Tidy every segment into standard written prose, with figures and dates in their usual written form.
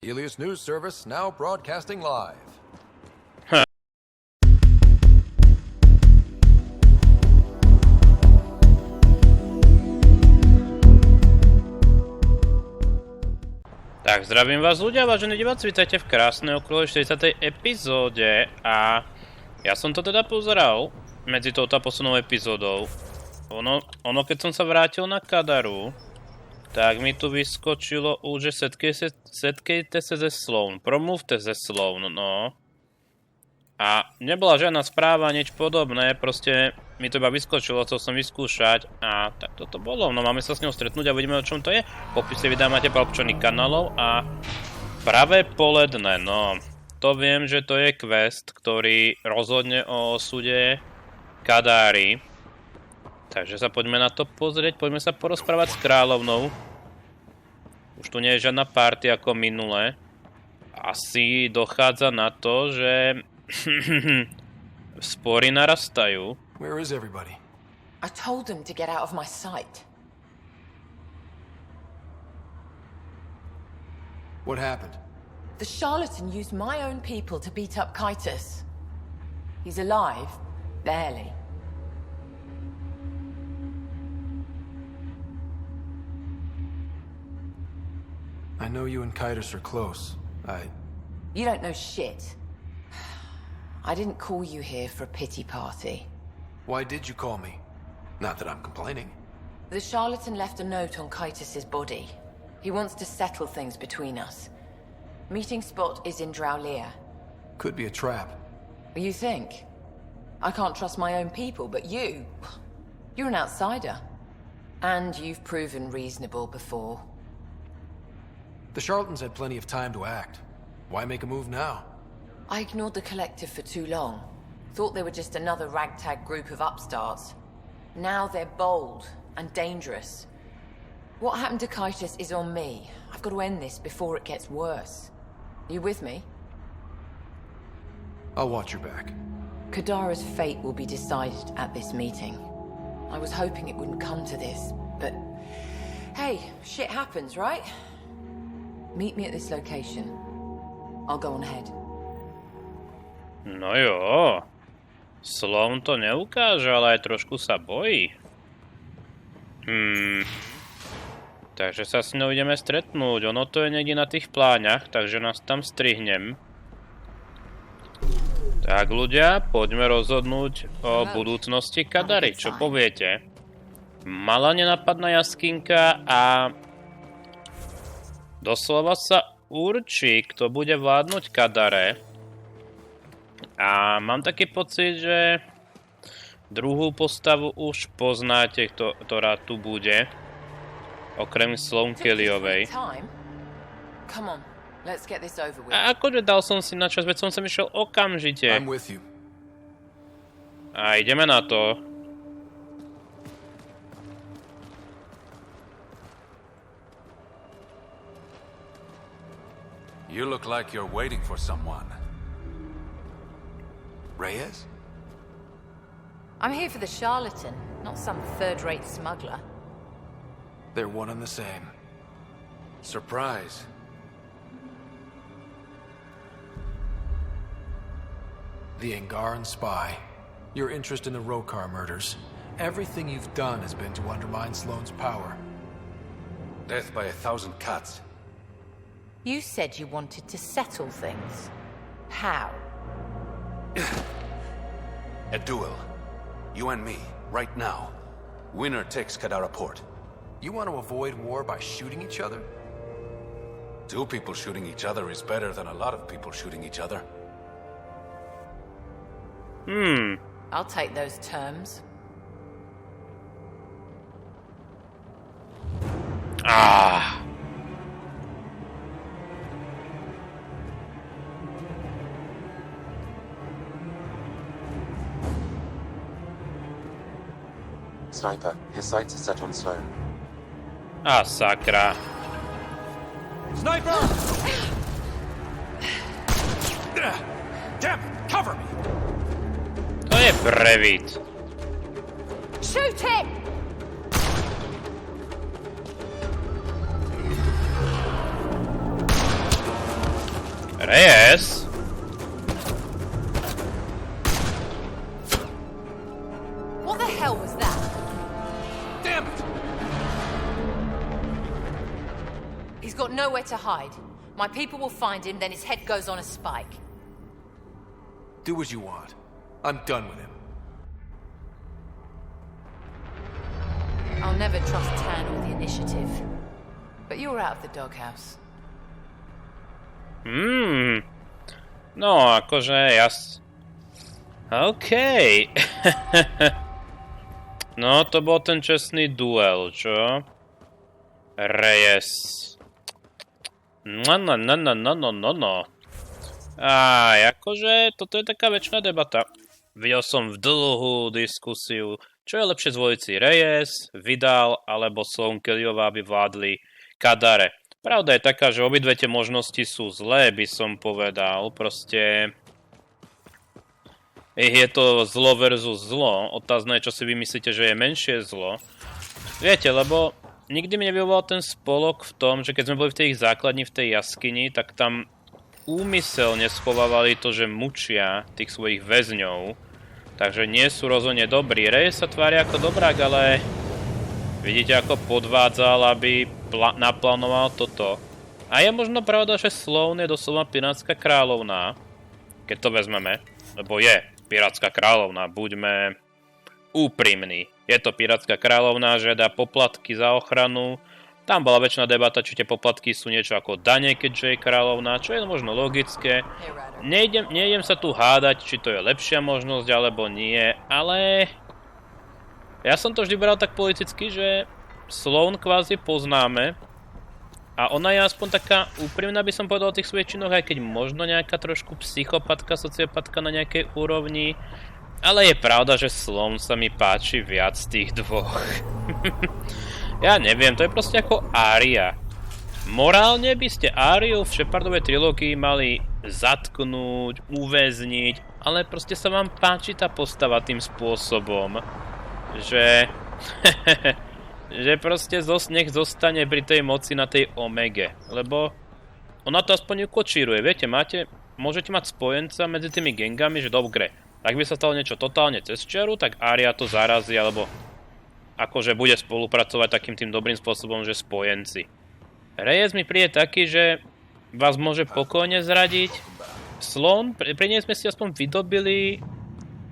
Ilias News Service now broadcasting live. Tak, zdravím vás ľudia, vážení diváci, vítajte v krásnej okolo 40. epizóde a ja som to teda pozeral medzi touto poslednou epizódou. Ono keď som sa vrátil na Kadaru, tak mi tu vyskočilo už, že setkejte sa ze Sloane, promluvte ze Sloane, no. A nebola žiadna správa, nič podobné, proste mi to iba vyskočilo, chcel som vyskúšať a tak toto bolo. No máme sa s ňou stretnúť a vidíme, o čom to je. V popise videa máte pár občaných kanálov a pravé poludnie, no. To viem, že to je quest, ktorý rozhodne o osude Kadary. Takže sa poďme na to pozrieť, poďme sa porozprávať s kráľovnou. Už tu nie je žiadna party ako minule. Asi dochádza na to, že spory narastajú. Where is everybody? I told them to get out of my sight. What happened? The charlatan used my own people to beat up Kitus. He's alive, barely. I know you and Kitus are close. You don't know shit. I didn't call you here for a pity party. Why did you call me? Not that I'm complaining. The charlatan left a note on Kitus's body. He wants to settle things between us. Meeting spot is in Drowlear. Could be a trap. You think? I can't trust my own people, but you're an outsider. And you've proven reasonable before. The charlatans had plenty of time to act. Why make a move now? I ignored the collective for too long. Thought they were just another ragtag group of upstarts. Now they're bold and dangerous. What happened to Kitus is on me. I've got to end this before it gets worse. You with me? I'll watch your back. Kadara's fate will be decided at this meeting. I was hoping it wouldn't come to this, but hey, shit happens, right? Meet me at this location. I'll go on ahead. No jo. Sloane to neukáže, ale aj trošku sa bojí. Takže sa s ňou ideme stretnúť. Ono to je niekde na tých pláňach, takže nás tam strihnem. Tak ľudia, poďme rozhodnúť o budúcnosti Kadary. Čo poviete? Malá nenapadná jaskinka a doslova sa určí, kto bude vládnuť Kadare. A mám taký pocit, že druhú postavu už poznáte, ktorá tu bude. Okrem Sloane Kellyovej. A akože dal som si na čas, veď som sem išiel okamžite. A ideme na to. You look like you're waiting for someone. Reyes? I'm here for the charlatan, not some third-rate smuggler. They're one and the same. Surprise. The Angaran spy. Your interest in the Rokar murders. Everything you've done has been to undermine Sloane's power. Death by 1,000 cuts. You said you wanted to settle things. How? A duel. You and me, right now. Winner takes Kadara Port. You want to avoid war by shooting each other? Two people shooting each other is better than a lot of people shooting each other. I'll take those terms. Sniper, his sights are set on Sloane. Sakra. Sniper! Damn it, cover me! To je prevít. Shoot him! Reyes? What the hell was that? Damn it! He's got nowhere to hide. My people will find him, then his head goes on a spike. Do as you want. I'm done with him. I'll never trust Tan or the initiative. But you're out of the doghouse. No, akože OK. No, to bol ten čestný duel, čo? Reyes. No. Akože, toto je taká väčšiná debata. Videl som v dlhú diskusiu, čo je lepšie zvoliť si Reyes, Vidal alebo Sloane Kellyová, aby vládli Kadare. Pravda je taká, že obidve tie možnosti sú zlé, by som povedal. Proste je to zlo versus zlo. Otázne je, čo si vymyslíte, že je menšie zlo. Viete, lebo nikdy mi nevyhovoval ten spolok v tom, že keď sme boli v tej ich základni, v tej jaskyni, tak tam úmyselne schovávali to, že mučia tých svojich väzňov. Takže nie sú rozhodne dobrí. Reyes sa tvári ako dobrák, ale vidíte, ako podvádzal, aby naplánoval toto. A je možno pravda, že Sloane je doslova pirátska kráľovná, keď to vezmeme. Lebo je pirátska kráľovná, buďme úprimní. Je to pirátska kráľovná, že dá poplatky za ochranu. Tam bola väčšina debata, či tie poplatky sú niečo ako dane, keďže je kráľovná, čo je možno logické. Nejdem sa tu hádať, či to je lepšia možnosť, alebo nie, ale ja som to vždy bral tak politicky, že Sloane kvázi poznáme a ona je aspoň taká úprimná, by som povedal o tých svojich činoch, aj keď možno nejaká trošku psychopatka, sociopatka na nejakej úrovni, ale je pravda, že Sloane sa mi páči viac z tých dvoch. Ja neviem, to je proste ako Arya. Morálne by ste Aryu v Shepardovej trilógii mali zatknúť, uväzniť, ale proste sa vám páči tá postava tým spôsobom, že že proste nech zostane pri tej moci na tej omege, lebo ona to aspoň ukočíruje, viete, môžete mať spojenca medzi tými gengami, že dobre, ak by sa stalo niečo totálne cez čiaru, tak Arya to zarazí, alebo akože bude spolupracovať takým tým dobrým spôsobom, že spojenci. Reyes mi príde taký, že vás môže pokojne zradiť. Sloane, pri nej sme si aspoň vydobili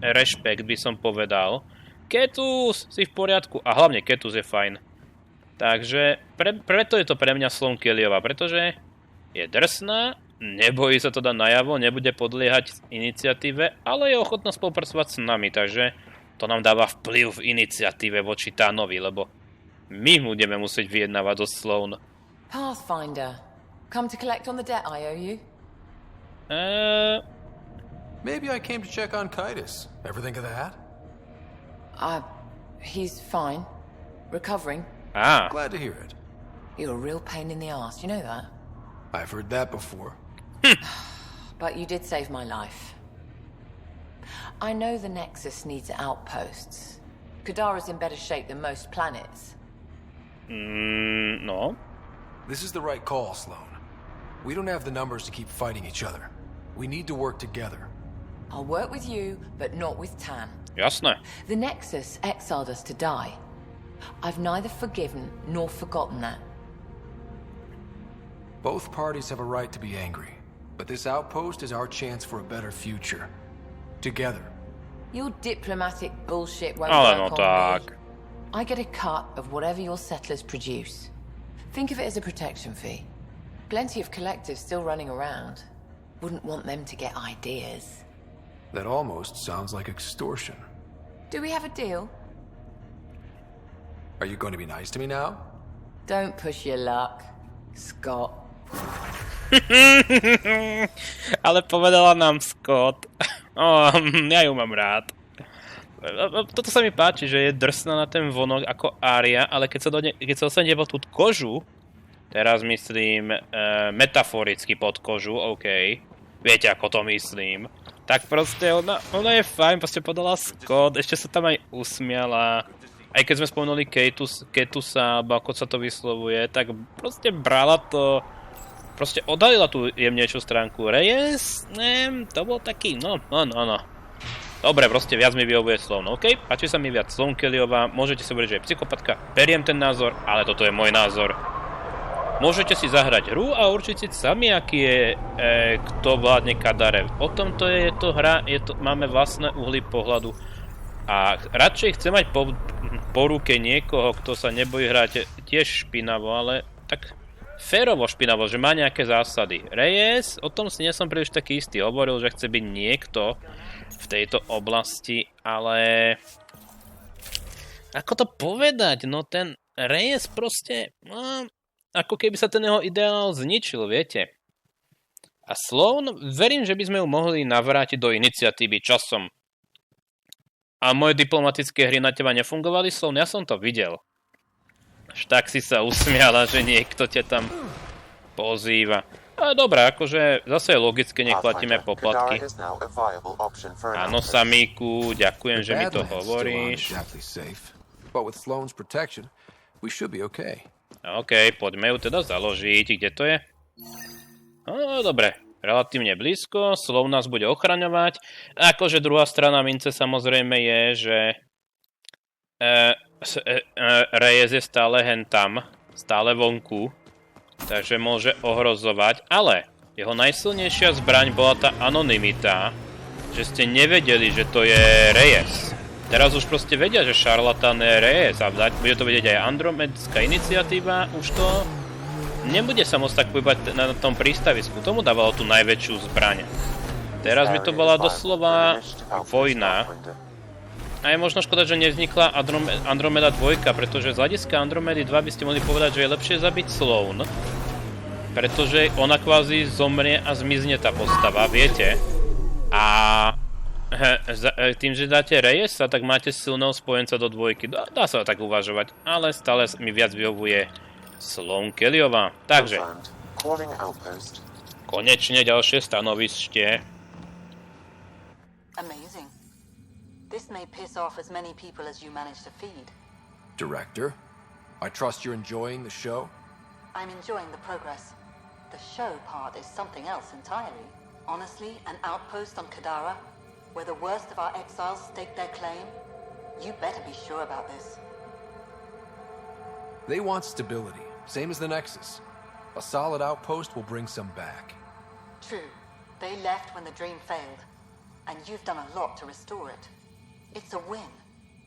rešpekt, by som povedal. Ketus si v poriadku, a hlavne Ketus je fajn. Takže preto je to pre mňa Sloane Kellyová, pretože je drsná, nebojí sa to dať najavo, nebude podliehať iniciatíve, ale je ochotná spolupracovať s nami, takže to nám dáva vplyv v iniciatíve voči Tánovi, lebo my budeme musieť vyjednávať so Sloane. Pathfinder, come to collect on the debt I owe you? Maybe I came to check on Kaitis. Ever think of that? He's fine. Recovering. Ah. Glad to hear it. You're a real pain in the arse, you know that? I've heard that before. But you did save my life. I know the Nexus needs outposts. Kadara's in better shape than most planets. No. This is the right call, Sloane. We don't have the numbers to keep fighting each other. We need to work together. I'll work with you, but not with Tan. Jasné. The Nexus exiled us to die. I've neither forgiven nor forgotten that. Both parties have a right to be angry, but this outpost is our chance for a better future. Together. Your diplomatic bullshit won't Ale work no tak. on me. I get a cut of whatever your settlers produce. Think of it as a protection fee. Plenty of collectives still running around. Wouldn't want them to get ideas. That almost sounds like extortion. Do we have a deal? Are you going to be nice to me now? Don't push your luck, Scott. Ale povedala nám Scott. Ja ju mám rád. Toto sa mi páči, že je drsná na ten vonok ako Arya, ale keď sa dostane pod tú kožu, teraz myslím metaforicky pod kožu, OK, viete ako to myslím, tak proste ona je fajn, proste podala Scott, ešte sa tam aj usmiala, aj keď sme spomenuli Ketusa, alebo ako sa to vyslovuje, tak proste brala to proste odhalila tú jemnejšiu stránku. Reyes, to bol taký, no. Dobre, proste viac mi vyhovuje Sloane, OK? Páči sa mi viac Sloane Kellyová, môžete si hovoriť, že je psychopatka, beriem ten názor, ale toto je môj názor. Môžete si zahrať hru a určiť si sami, aký je, kto vládne Kadare. O tom to je to hra, máme vlastné uhly pohľadu. A radšej chcem mať po ruke niekoho, kto sa nebojí hrať tiež špinavo, ale tak férovo špinavo, že má nejaké zásady. Reyes, o tom si nie som príliš taký istý, hovoril, že chce byť niekto v tejto oblasti, ale ako to povedať, no ten Reyes proste, no, ako keby sa ten jeho ideál zničil, viete. A Sloane, verím, že by sme ju mohli navrátiť do iniciatívy časom. A moje diplomatické hry na teba nefungovali, Sloane, ja som to videl. Až tak si sa usmiala, že niekto ťa tam pozýva. Ale dobré, akože zase je logické, nech platíme poplatky. Áno, Samíku, ďakujem, že mi to hovoríš. OK, poďme ju teda založiť. Kde to je? No, dobre, relatívne blízko. Sloane nás bude ochraňovať. Akože druhá strana mince samozrejme je, že Reyes je stále hen tam, stále vonku. Takže môže ohrozovať, ale jeho najsilnejšia zbraň bola tá anonymita, že ste nevedeli, že to je Reyes. Teraz už proste vedia, že Šarlatán je Reyes a bude to vedieť aj Andromedská iniciatíva, už to nebude sa môcť tak pohybať na tom prístavisku, tomu dávalo tú najväčšiu zbraň. Teraz by to bola doslova vojna. A je možno škoda, že nevznikla Andromeda 2, pretože z hľadiska Andromedy 2 by ste mohli povedať, že je lepšie zabiť Sloane, pretože ona kvázi zomrie a zmizne tá postava, viete? A tým, že dáte Reyesa, tak máte silného spojenca do dvojky. Dá sa tak uvažovať, ale stále mi viac vyhovuje Sloane Kellyová. Takže, konečne ďalšie stanovište. Amazing. This may piss off as many people as you manage to feed. Director, I trust you're enjoying the show? I'm enjoying the progress. The show part is something else entirely. Honestly, an outpost on Kadara, where the worst of our exiles stake their claim, you better be sure about this. They want stability, same as the Nexus. A solid outpost will bring some back. True. They left when the dream failed, and you've done a lot to restore it. It's a win,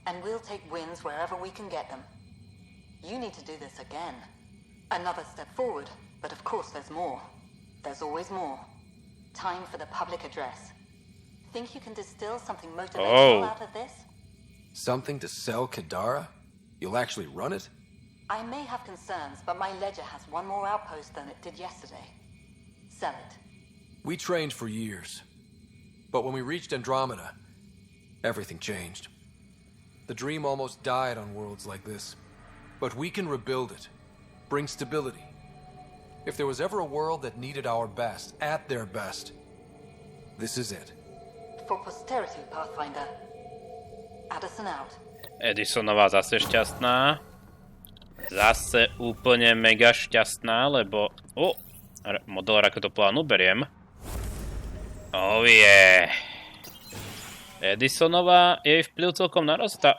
and we'll take wins wherever we can get them. You need to do this again. Another step forward, but of course there's more. There's always more. Time for the public address. Think you can distill something motivational out of this? Something to sell Kadara? You'll actually run it? I may have concerns, but my ledger has one more outpost than it did yesterday. Sell it. We trained for years. But when we reached Andromeda, everything changed. The dream almost died on worlds like this. But we can rebuild it. Bring stability. If there was ever a world that needed our best, at their best, this is it. For posterity, Pathfinder. Addison out. Edisonová zase šťastná. Zase úplne mega šťastná, lebo... model raketoplánu beriem. Oh yeah. Edisonová, jej vplyv celkom narastá.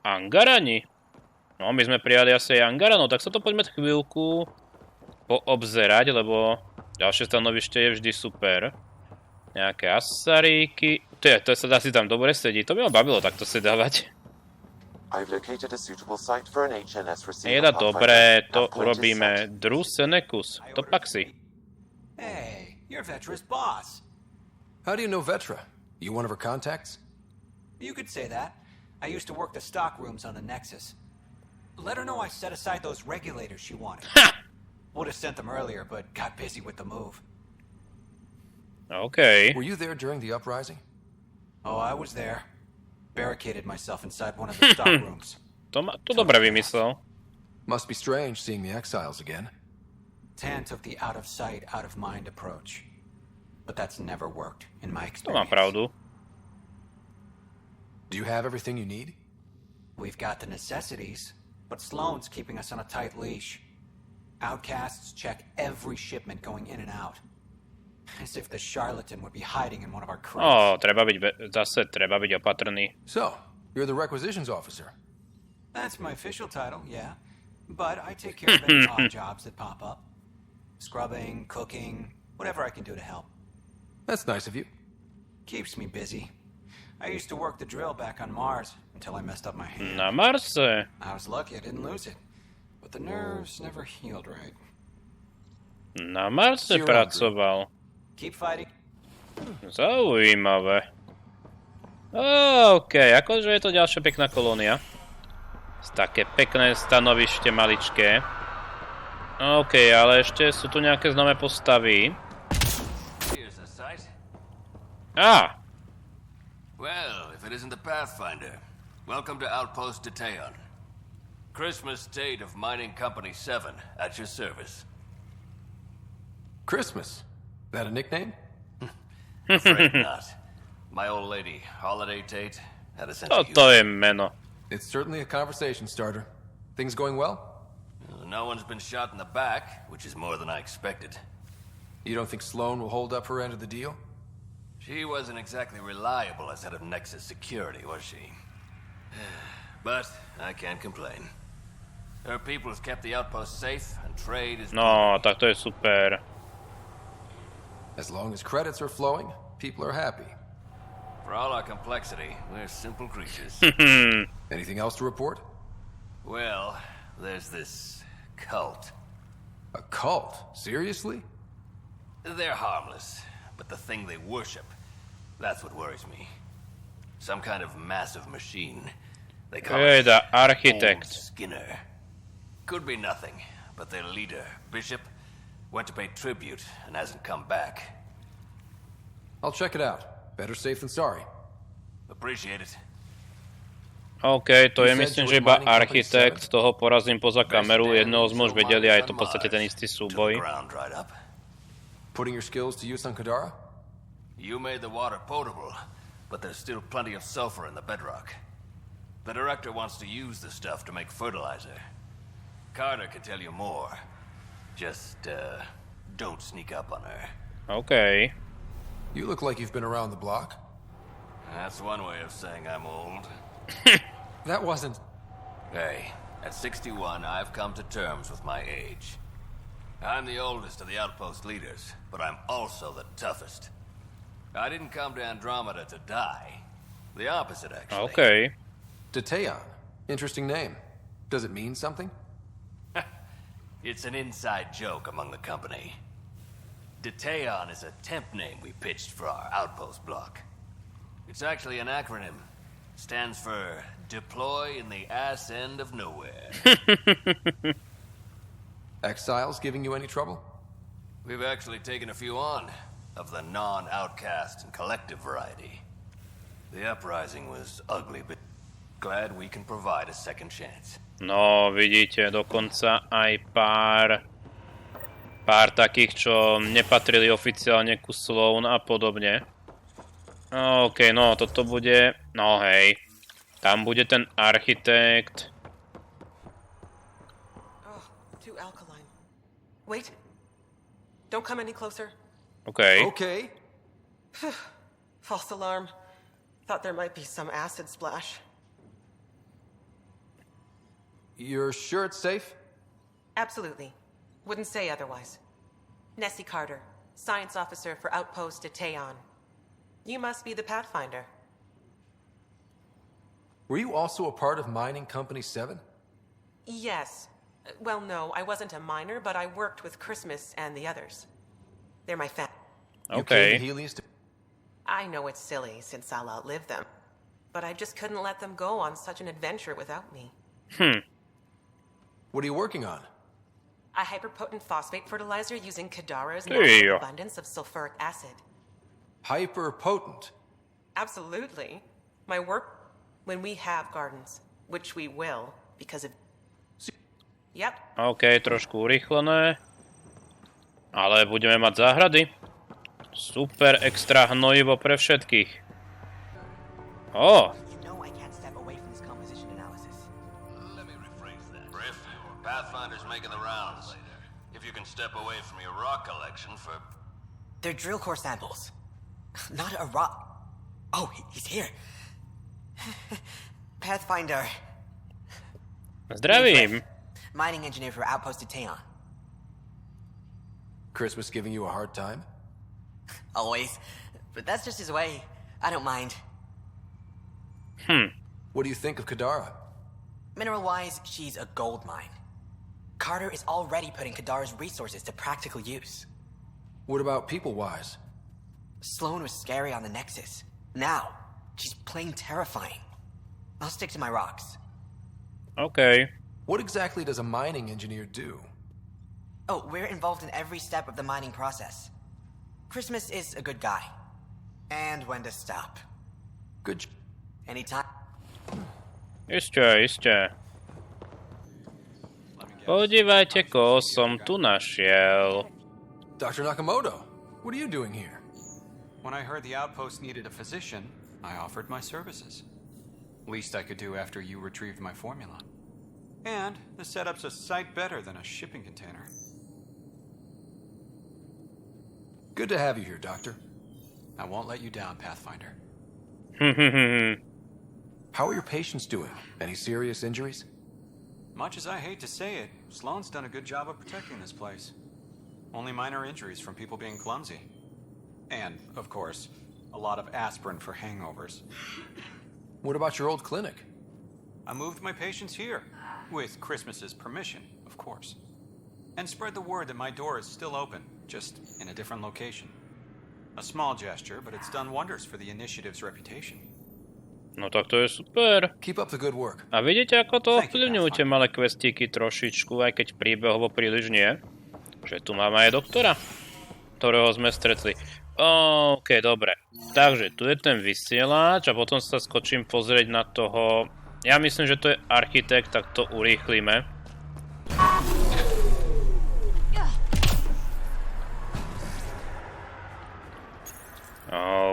Angarani. No, my sme prijali asi aj Angaranov, tak sa to poďme chvíľku poobzerať, lebo ďalšie stanovište je vždy super. Nejaké asaríky. To sa dá si tam dobre sedí. To by ma bavilo takto sedávať. Jeda, dobre, to urobíme. Drew Senekus. To pak si. Hey, you're Vetra's boss. How do you know Vetra? You one of her contacts? You could say that. I used to work the stock rooms on the Nexus. Let her know I set aside those regulators she wanted. Would have sent them earlier, but got busy with the move. Okay. Were you there during the uprising? Oh, I was there. Barricaded myself inside one of the stock rooms. To dobre vymyslel. Must be strange seeing the exiles again. Tan took the out of sight, out of mind approach. But that's never worked, in my To má experience. pravdu. Do you have everything you need? We've got the necessities, but Sloane's keeping us on a tight leash. Outcasts check every shipment going in and out. As if the charlatan would be hiding in one of our crates. Treba byť opatrný. So, you're the requisitions officer. That's my official title, yeah. But I take care of any odd jobs that pop up. Scrubbing, cooking, whatever I can do to help. That's nice of you. Keeps me busy. I used to work the drill back on Mars until I messed up my hand. Na Marse? I was lucky I didn't lose it. But the nerves never healed right. Na Marse pracoval. Keep fighting. Zaujímavé. OK, akože je to ďalšia pekná kolónia. Také pekné stanovište maličké. OK, ale ešte sú tu nejaké známe postavy. Well, if it isn't the Pathfinder, welcome to Outpost Detayon. Christmas Date of Mining Company 7 at your service. Christmas? That a nickname? Afraid not. My old lady, Holiday Tate, had a sense of humor. Toto je meno. It's certainly a conversation starter. Things going well? No one's been shot in the back, which is more than I expected. You don't think Sloane will hold up her end of the deal? She wasn't exactly reliable as head of Nexus security, was she? But I can't complain. Her people have kept the outpost safe, and trade is... No, tak to je super. As long as credits are flowing, people are happy. For all our complexity, we're simple creatures. Anything else to report? Well, there's this cult. A cult? Seriously? They're harmless, but the thing they worship, that's what worries me. Some kind of massive machine. They call it the architect. Skinner. Could be nothing, but their leader, Bishop, went to pay tribute and hasn't come back. I'll check it out. Better safe than sorry. Appreciate it. OK, to je myslím, že iba architekt, toho porazím poza kameru, jednoho sme už vedeli a je to v podstate ten istý súboj. Putting your skills to use on Kadara? You made the water potable, but there's still plenty of sulfur in the bedrock. The director wants to use the stuff to make fertilizer. Carter can tell you more. Just, don't sneak up on her. OK. You look like you've been around the block. That's one way of saying I'm old. That wasn't... Hey, at 61, I've come to terms with my age. I'm the oldest of the outpost leaders, but I'm also the toughest. I didn't come to Andromeda to die. The opposite, actually. OK. Detayon. Interesting name. Does it mean something? It's an inside joke among the company. Detayon is a temp name we pitched for our outpost block. It's actually an acronym. Stands for Deploy in the Ass End of Nowhere. Exiles giving you any trouble? We've actually taken a few on, of the non-outcast and collective variety. The uprising was ugly, but glad we can provide a second chance. No, vidíte, dokonca aj pár takých, čo nepatrili oficiálne ku Sloane a podobne. OK, no, toto bude... No hej, tam bude ten architekt. Oh, too alkaline. Wait. Don't come any closer. OK. Okay. False alarm. Thought there might be some acid splash. You're sure it's safe? Absolutely. Wouldn't say otherwise. Nessie Carter, Science Officer for Outpost Detayon. You must be the Pathfinder. Were you also a part of Mining Company 7? Yes. Well, no, I wasn't a miner, but I worked with Christmas and the others. They're my family. OK. I know it's silly, since I'll outlive them. But I just couldn't let them go on such an adventure without me. What are you working on? A hyperpotent phosphate fertilizer using Kadara's natural abundance of sulfuric acid. Hyperpotent? Absolutely. My work when we have gardens, which we will, because of... Yep. OK, trošku urýchlené. Ale budeme mať záhrady. Super extra hnojivo pre všetkých. Pathfinder's making the rounds. step away from your rock collection for... They're drill core samples. Not a rock. Oh, he's here. Pathfinder. Zdravím. Mining engineer for Outpost Teon. Christmas giving you a hard time? Always. But that's just his way. I don't mind. What do you think of Kadara? Mineral-wise, she's a gold mine. Carter is already putting Kadara's resources to practical use. What about people-wise? Sloane was scary on the Nexus. Now, she's plain terrifying. I'll stick to my rocks. Okay. What exactly does a mining engineer do? Oh, we're involved in every step of the mining process. Christmas is a good guy. And when to stop. Good. Anytime. Ešte. Podívajte, koho som tu našiel. Dr. Nakamoto, what are you doing here? When I heard the outpost needed a physician, I offered my services. Least I could do after you retrieved my formula. And the setup's a sight better than a shipping container. Good to have you here, Doctor. I won't let you down, Pathfinder. How are your patients doing? Any serious injuries? Much as I hate to say it, Sloane's done a good job of protecting this place. Only minor injuries from people being clumsy. And, of course, a lot of aspirin for hangovers. What about your old clinic? I moved my patients here, with Christmas's permission, of course. And spread the word that my door is still open, just in a different location. A small gesture, but it's done wonders for the initiative's reputation. No tak to je super. Keep up the good work. A vidíte, ako to ovplyvňujú tie malé questíky trošičku, aj keď príbehovo príliš nie. Že tu máme aj doktora, ktorého sme stretli. OK, dobre. Takže tu je ten vysielač a potom sa skočím pozrieť na toho... Ja myslím, že to je architekt, tak to urýchlíme.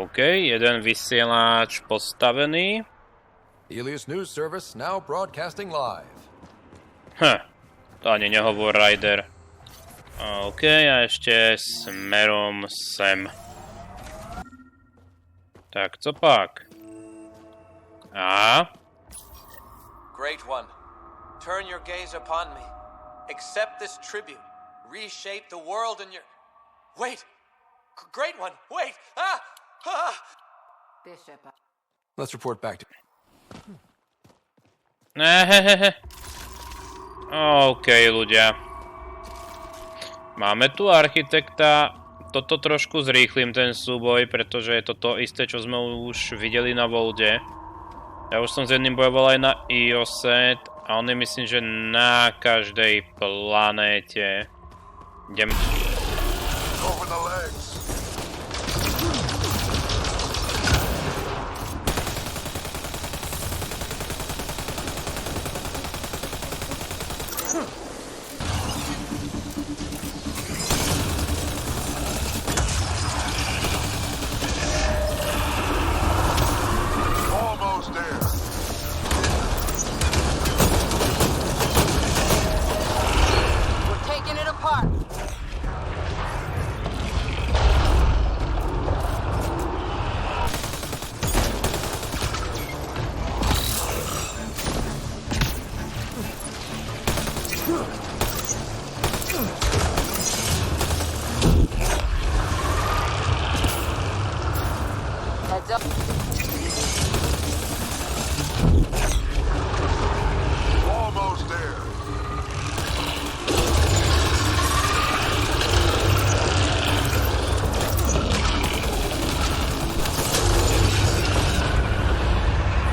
OK, jeden vysielač postavený. Ilias News Service now broadcasting live. To ani nehovor, Rider. OK, a ešte smerom sem. Tak, co pak? A? Great One, turn your gaze upon me. Accept this tribute. Reshape the world in your... Wait! Great One, wait! Ah! Ah! Bishop. Let's report back to... OK, ľudia. Máme tu architekta. Toto trošku zrýchlim ten súboj, pretože je to to isté, čo sme už videli na Volde. Ja už som s jedným bojoval aj na Iose a on je, myslím, že na každej planéte. Idem... Over the legs.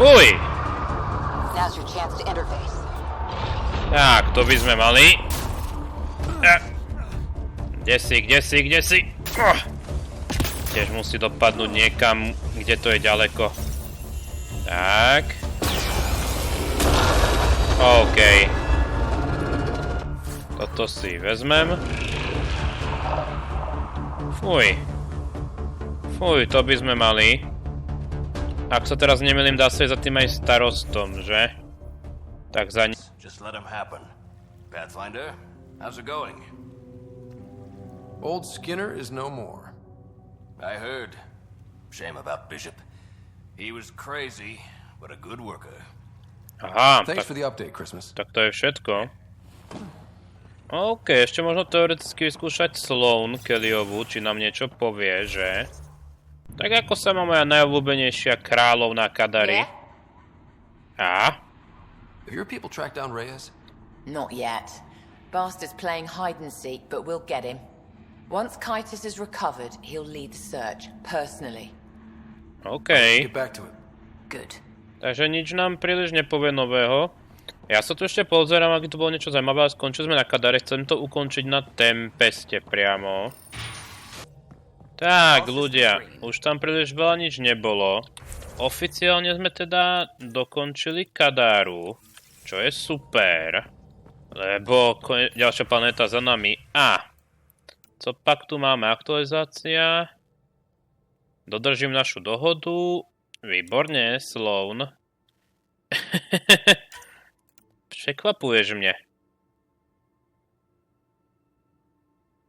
Uj! Now's your chance to interface. Tak, to by sme mali. Kde si? Tiež musí dopadnúť niekam, kde to je ďaleko. Tak. OK. Toto si vezmem. Fuj, to by sme mali. Ak sa teraz nemýlim, dá sa aj za tým aj starostom, že? Tak za... Just let him happen. Pathfinder, how's it going? Old Skinner is no more. I heard. Shame about Bishop. He was crazy, but a good worker. Aha, Thanks for the update, Christmas. Tak to je všetko. OK, ešte možno teoreticky vyskúšať Sloane Kellyovú, či nám niečo povie, že... Tak ako sa má moja najobľúbenejšia kráľovná Kadare. A? Have your people tracked down Reyes? Not yet. Bastard's playing hide and seek, but we'll get him. Once Kitus is recovered, he'll lead the search, personally. OK. Get back to it. Good. Takže nič nám príliš nepovie nového. Ja sa tu ešte pozerám, ak to bolo niečo zaujímavé, ale skončili sme na Kadare, chcem to ukončiť na Tempeste priamo. Tak, ľudia, už tam príliš veľa nič nebolo. Oficiálne sme teda dokončili Kadaru, čo je super. Lebo ďalšia planéta za nami. A, co pak tu máme? Aktualizácia. Dodržím našu dohodu. Výborne, Sloane. Překvapuješ mne.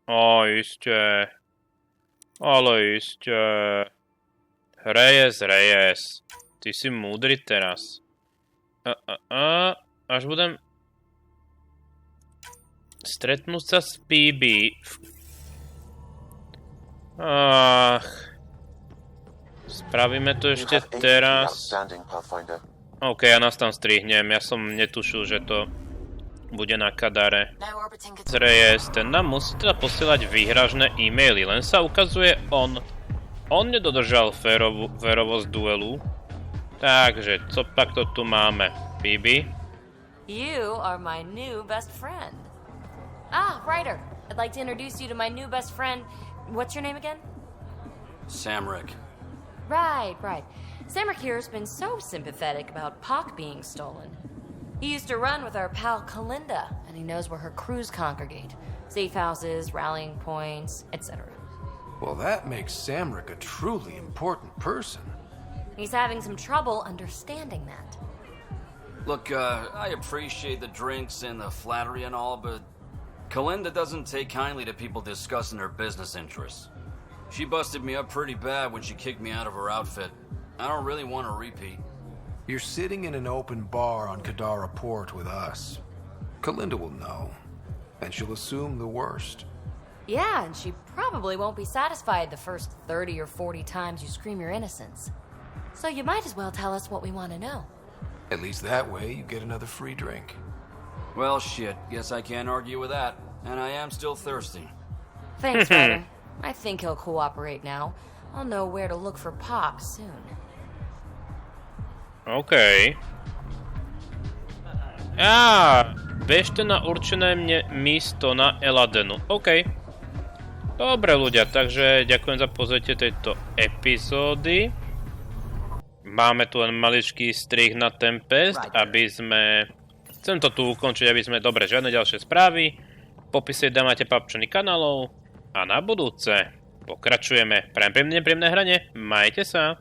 O, iste. Ale iste. Reyes. Ty si múdry teraz. Až budem... stretnúť sa s Peebe. Ach... Spravíme to ešte teraz. OK, ja nás tam strihnem. Ja som netušil, že to bude na Kadare. Z Reyes, ten nám musí teda posielať výhražné e-maily, len sa ukazuje on nedodržal férovosť duelu. Takže, co pak to tu máme? Peebe? You are my new best friend. Ah, Ryder. I'd like to introduce you to my new best friend. What's your name again? Samrick. Right. Samrick here has been so sympathetic about Pock being stolen. He used to run with our pal Kalinda, and he knows where her crews congregate. Safe houses, rallying points, etc. Well, that makes Samrick a truly important person. He's having some trouble understanding that. Look, I appreciate the drinks and the flattery and all, but Kalinda doesn't take kindly to people discussing her business interests. She busted me up pretty bad when she kicked me out of her outfit. I don't really want to repeat. You're sitting in an open bar on Kadara Port with us. Kalinda will know, and she'll assume the worst. Yeah, and she probably won't be satisfied the first 30 or 40 times you scream your innocence. So you might as well tell us what we want to know. At least that way you get another free drink. Well, shit. Guess I can't argue with that. And I am still thirsty. Thanks, Ryder. I think he'll cooperate now. I'll know where to look for Pock soon. OK. Bežte na určené mne místo na Eladenu. OK. Dobre ľudia, takže ďakujem za pozretie tejto epizódy. Máme tu len maličký strih na Tempest, aby sme... Chcem to tu ukončiť, aby sme... Dobre, žiadne ďalšie správy. V popise dáte papčony kanálov. A na budúce pokračujeme. Prajem príjemné hranie. Majte sa.